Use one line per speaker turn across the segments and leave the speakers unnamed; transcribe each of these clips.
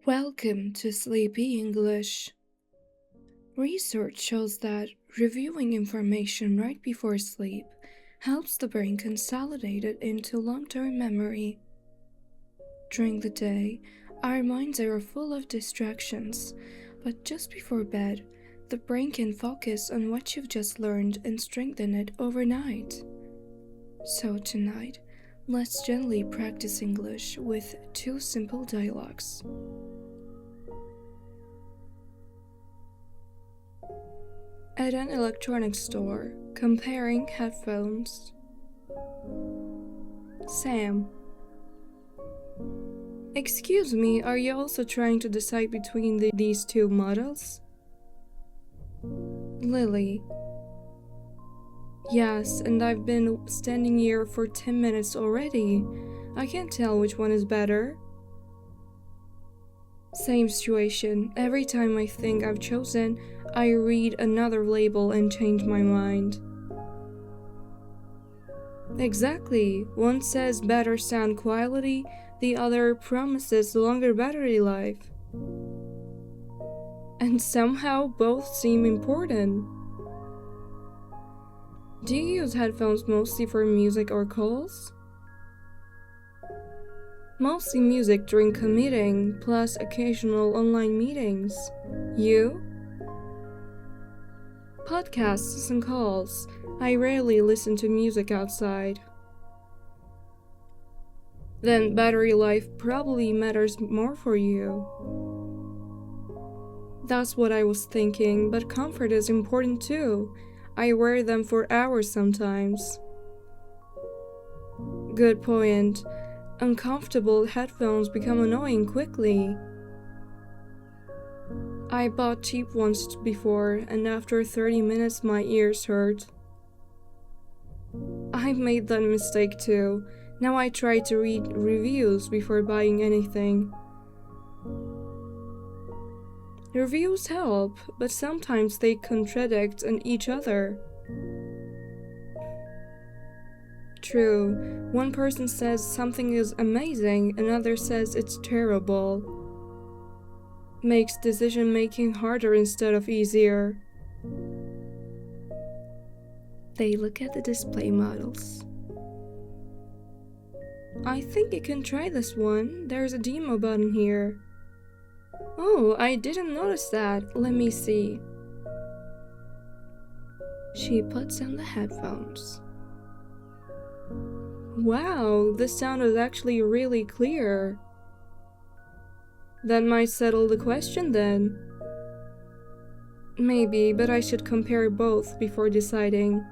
Welcome to Sleepy English. Research shows that reviewing information right before sleep helps the brain consolidate it into long-term memory. During the day, our minds are full of distractions, but just before bed, the brain can focus on what you've just learned and strengthen it overnight. So tonight, let's gently practice English with 2 simple dialogues. At an electronics store, comparing headphones. Sam. Excuse me, are you also trying to decide between these two models? Lily. Yes, and I've been standing here for 10 minutes already. I can't tell which one is better. Same situation. Every time I think I've chosen, I read another label and change my mind. Exactly. One says better sound quality, the other promises longer battery life. And somehow both seem important. Do you use headphones mostly for music or calls? Mostly music during commuting, plus occasional online meetings. You? Podcasts and calls. I rarely listen to music outside. Then battery life probably matters more for you. That's what I was thinking, but comfort is important too. I wear them for hours sometimes. Good point. Uncomfortable headphones become annoying quickly. I bought cheap ones before, and after 30 minutes my ears hurt. I've made that mistake too. Now I try to read reviews before buying anything. Reviews help, but sometimes they contradict each other. True, one person says something is amazing, another says it's terrible. Makes decision making harder instead of easier. They look at the display models. I think you can try this one. There's a demo button here. Oh, I didn't notice that. Let me see. She puts on the headphones. Wow, the sound is actually really clear. That might settle the question then. Maybe, but I should compare both before deciding.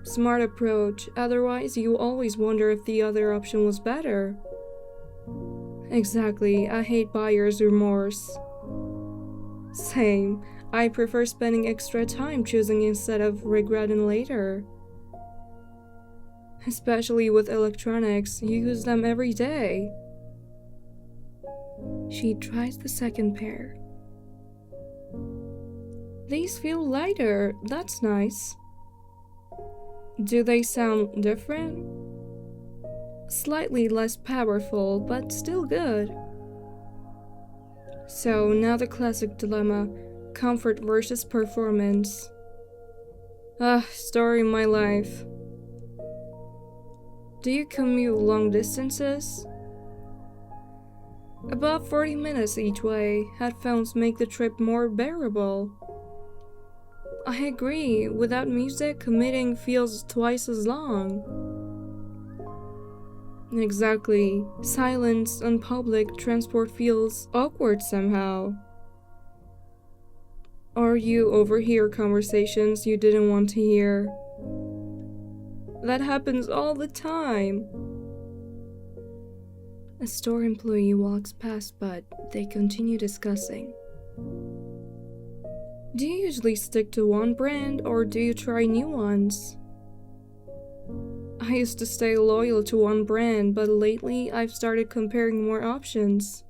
Smart approach, otherwise you always wonder if the other option was better. Exactly, I hate buyer's remorse. Same, I prefer spending extra time choosing instead of regretting later. Especially with electronics, you use them every day. She tries the second pair. These feel lighter, that's nice. Do they sound different? Slightly less powerful, but still good. So now the classic dilemma, comfort versus performance. Story of my life. Do you commute long distances? About 40 minutes each way. Headphones make the trip more bearable. I agree, without music, commuting feels twice as long. Exactly. Silence on public transport feels awkward somehow. Or you overhear conversations you didn't want to hear. That happens all the time. A store employee walks past, but they continue discussing. Do you usually stick to one brand or do you try new ones? I used to stay loyal to one brand, but lately I've started comparing more options.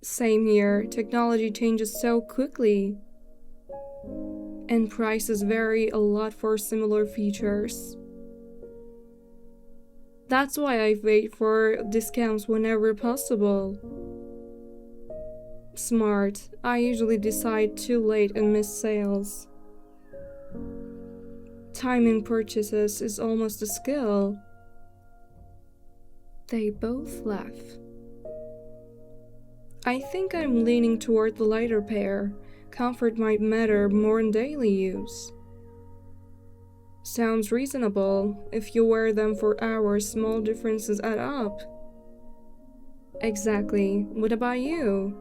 Same here, technology changes so quickly. And prices vary a lot for similar features. That's why I wait for discounts whenever possible. Smart. I usually decide too late and miss sales. Timing purchases is almost a skill. They both laugh. I think I'm leaning toward the lighter pair. Comfort might matter more in daily use. Sounds reasonable. If you wear them for hours, small differences add up. Exactly. What about you?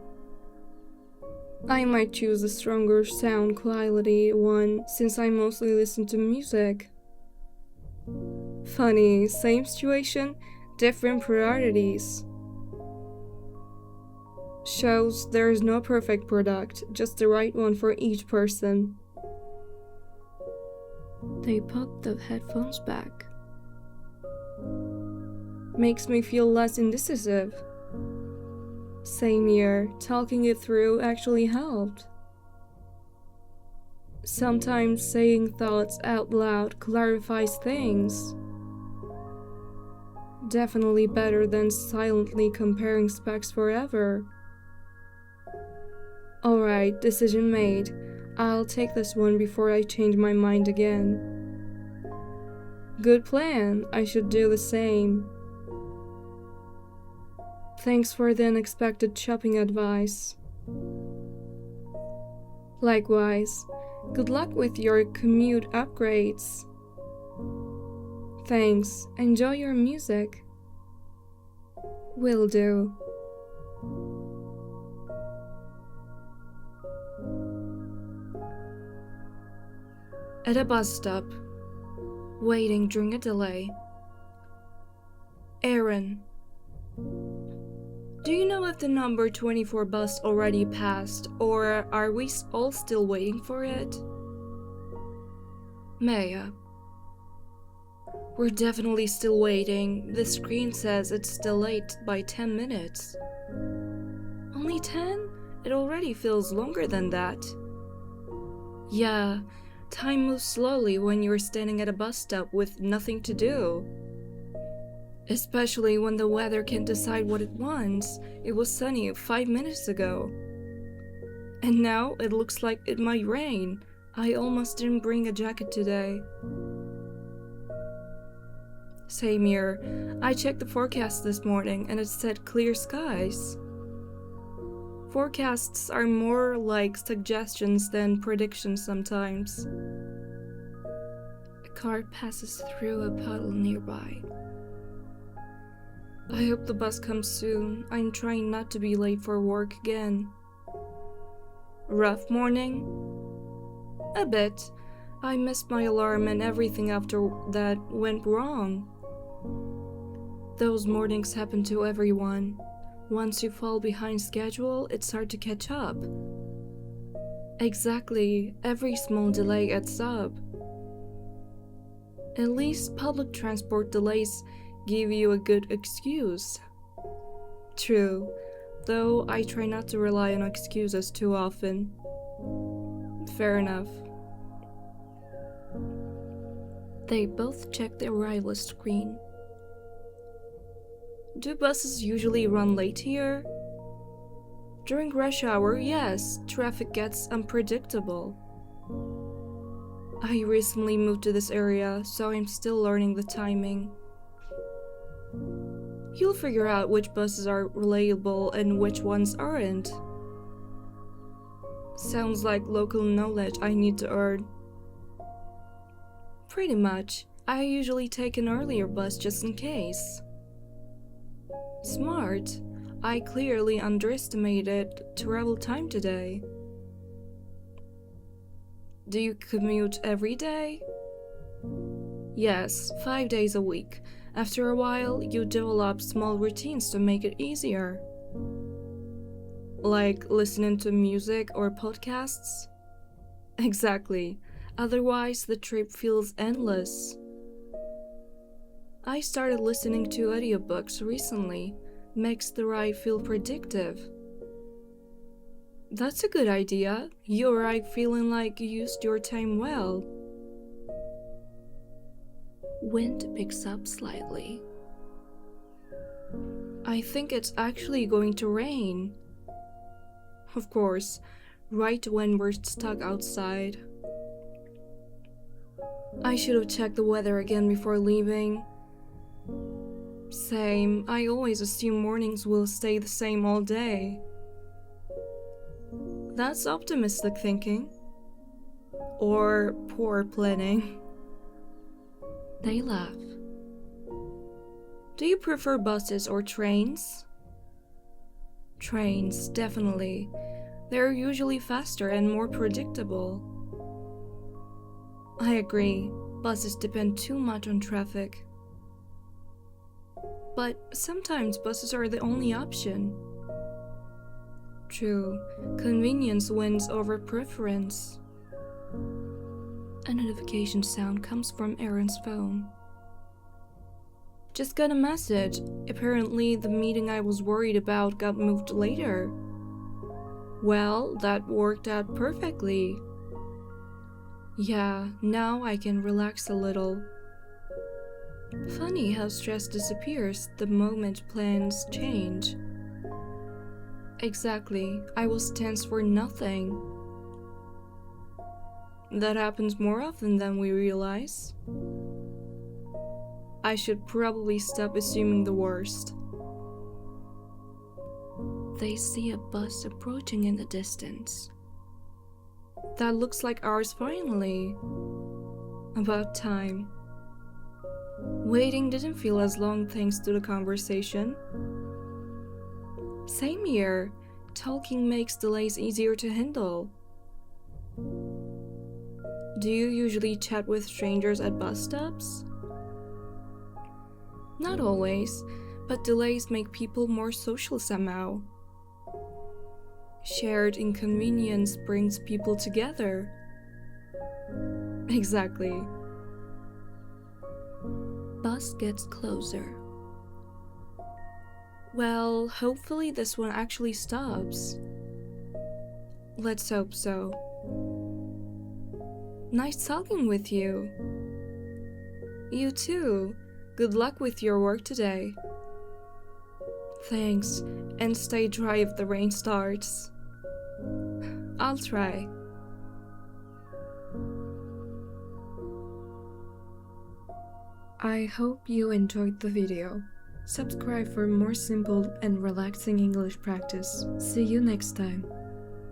I might choose a stronger sound quality one since I mostly listen to music. Funny, same situation, different priorities. Shows there's no perfect product, just the right one for each person. They put the headphones back. Makes me feel less indecisive. Same here, talking it through actually helped. Sometimes saying thoughts out loud clarifies things. Definitely better than silently comparing specs forever. Alright, decision made. I'll take this one before I change my mind again. Good plan, I should do the same. Thanks for the unexpected shopping advice. Likewise, good luck with your commute upgrades. Thanks, enjoy your music. Will do. At a bus stop, waiting during a delay. Aaron, do you know if the number 24 bus already passed, or are we all still waiting for it? Maya, we're definitely still waiting. The screen says it's delayed by 10 minutes. Only 10? It already feels longer than that. Yeah, time moves slowly when you're standing at a bus stop with nothing to do. Especially when the weather can't decide what it wants. It was sunny 5 minutes ago. And now it looks like it might rain. I almost didn't bring a jacket today. Same here. I checked the forecast this morning and it said clear skies. Forecasts are more like suggestions than predictions sometimes. A car passes through a puddle nearby. I hope the bus comes soon. I'm trying not to be late for work again. Rough morning? A bit. I missed my alarm and everything after that went wrong. Those mornings happen to everyone. Once you fall behind schedule, it's hard to catch up. Exactly, every small delay adds up. At least public transport delays give you a good excuse. True, though I try not to rely on excuses too often. Fair enough. They both check the arrival screen. Do buses usually run late here? During rush hour, yes, traffic gets unpredictable. I recently moved to this area, so I'm still learning the timing. You'll figure out which buses are reliable and which ones aren't. Sounds like local knowledge I need to earn. Pretty much. I usually take an earlier bus just in case. Smart. I clearly underestimated travel time today. Do you commute every day? Yes, 5 days a week. After a while, you develop small routines to make it easier. Like listening to music or podcasts? Exactly. Otherwise, the trip feels endless. I started listening to audiobooks recently. Makes the ride feel predictive. That's a good idea. You arrive feeling like you used your time well. Wind picks up slightly. I think it's actually going to rain. Of course, right when we're stuck outside. I should have checked the weather again before leaving. Same, I always assume mornings will stay the same all day. That's optimistic thinking. Or poor planning. They laugh. Do you prefer buses or trains? Trains, definitely. They're usually faster and more predictable. I agree, buses depend too much on traffic. But sometimes buses are the only option. True, convenience wins over preference. A notification sound comes from Aaron's phone. Just got a message. Apparently, the meeting I was worried about got moved later. Well, that worked out perfectly. Yeah, now I can relax a little. Funny how stress disappears the moment plans change. Exactly, I was tense for nothing. That happens more often than we realize. I should probably stop assuming the worst. They see a bus approaching in the distance. That looks like ours finally. About time. Waiting didn't feel as long thanks to the conversation. Same here. Talking makes delays easier to handle. Do you usually chat with strangers at bus stops? Not always, but delays make people more social somehow. Shared inconvenience brings people together. Exactly. Bus gets closer. Well, hopefully this one actually stops. Let's hope so. Nice talking with you. You too. Good luck with your work today. Thanks, and stay dry if the rain starts. I'll try. I hope you enjoyed the video. Subscribe for more simple and relaxing English practice. See you next time.